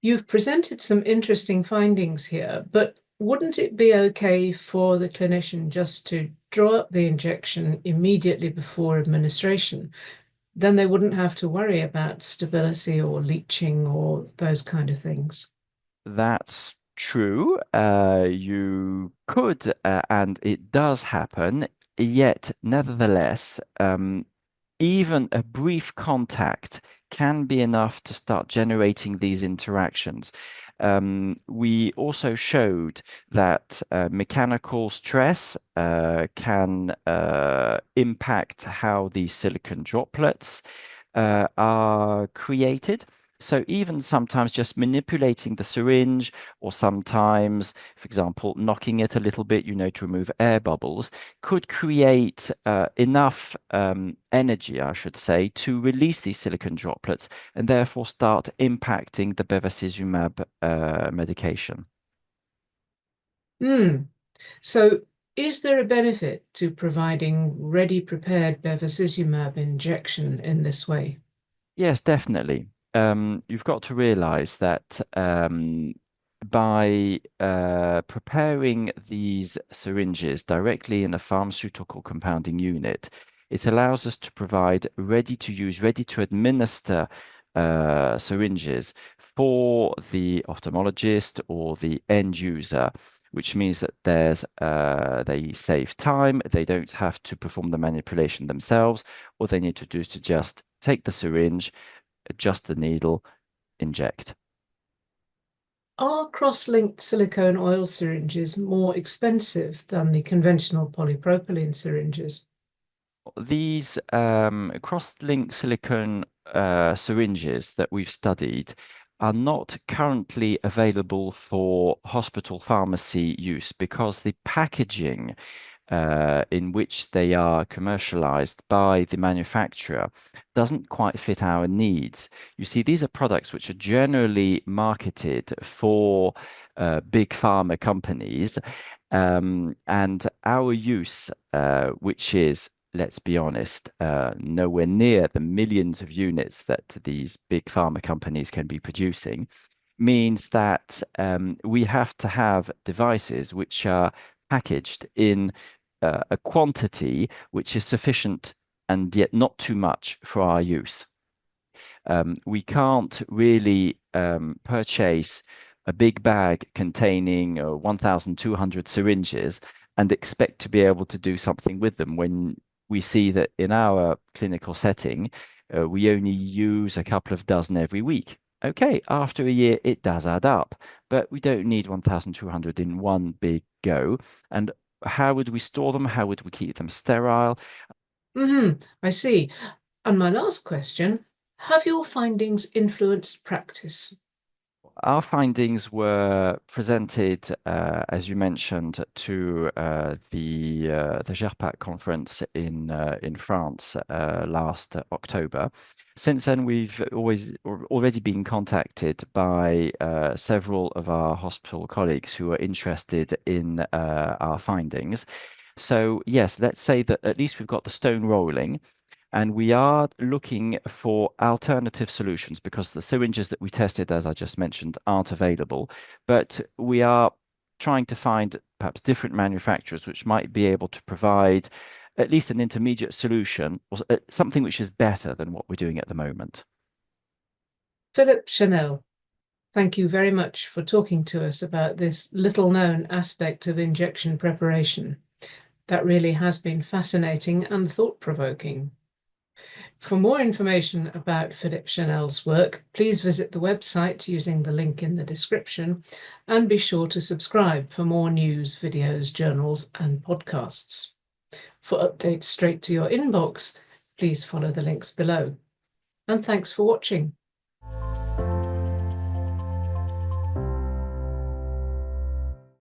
You've presented some interesting findings here, but wouldn't it be okay for the clinician just to draw up the injection immediately before administration? Then they wouldn't have to worry about stability or leaching or those kind of things. That's true. You could, and it does happen, yet nevertheless, even a brief contact can be enough to start generating these interactions. We also showed that mechanical stress can impact how these silicon droplets are created. So even sometimes just manipulating the syringe, or sometimes, for example, knocking it a little bit, to remove air bubbles, could create enough energy, I should say, to release these silicon droplets and therefore start impacting the bevacizumab medication. Hmm. So is there a benefit to providing ready-prepared bevacizumab injection in this way? Yes, definitely. You've got to realize that by preparing these syringes directly in a pharmaceutical compounding unit, it allows us to provide ready-to-use, ready-to-administer syringes for the ophthalmologist or the end user, which means that they save time, they don't have to perform the manipulation themselves. All they need to do is to just take the syringe, adjust the needle, inject. Are cross-linked silicone oil syringes more expensive than the conventional polypropylene syringes? These cross-link silicone syringes that we've studied are not currently available for hospital pharmacy use because the packaging in which they are commercialized by the manufacturer doesn't quite fit our needs. You see, these are products which are generally marketed for big pharma companies, and our use, which is, let's be honest, nowhere near the millions of units that these big pharma companies can be producing, means that we have to have devices which are packaged in a quantity which is sufficient and yet not too much for our use. We can't really purchase a big bag containing 1,200 syringes and expect to be able to do something with them when we see that in our clinical setting, we only use a couple of dozen every week. Okay, after a year, it does add up, but we don't need 1,200 in one big go. And how would we store them? How would we keep them sterile? I see. And my last question, have your findings influenced practice? Our findings were presented, as you mentioned, to the GERPAC conference in France last October. Since then, we've already been contacted by several of our hospital colleagues who are interested in our findings. So yes, let's say that at least we've got the stone rolling. And we are looking for alternative solutions because the syringes that we tested, as I just mentioned, aren't available. But we are trying to find perhaps different manufacturers which might be able to provide at least an intermediate solution or something which is better than what we're doing at the moment. Philip Chennell, thank you very much for talking to us about this little known aspect of injection preparation. That really has been fascinating and thought-provoking. For more information about Philip Chennell's work, please visit the website using the link in the description and be sure to subscribe for more news, videos, journals and podcasts. For updates straight to your inbox, please follow the links below. And thanks for watching.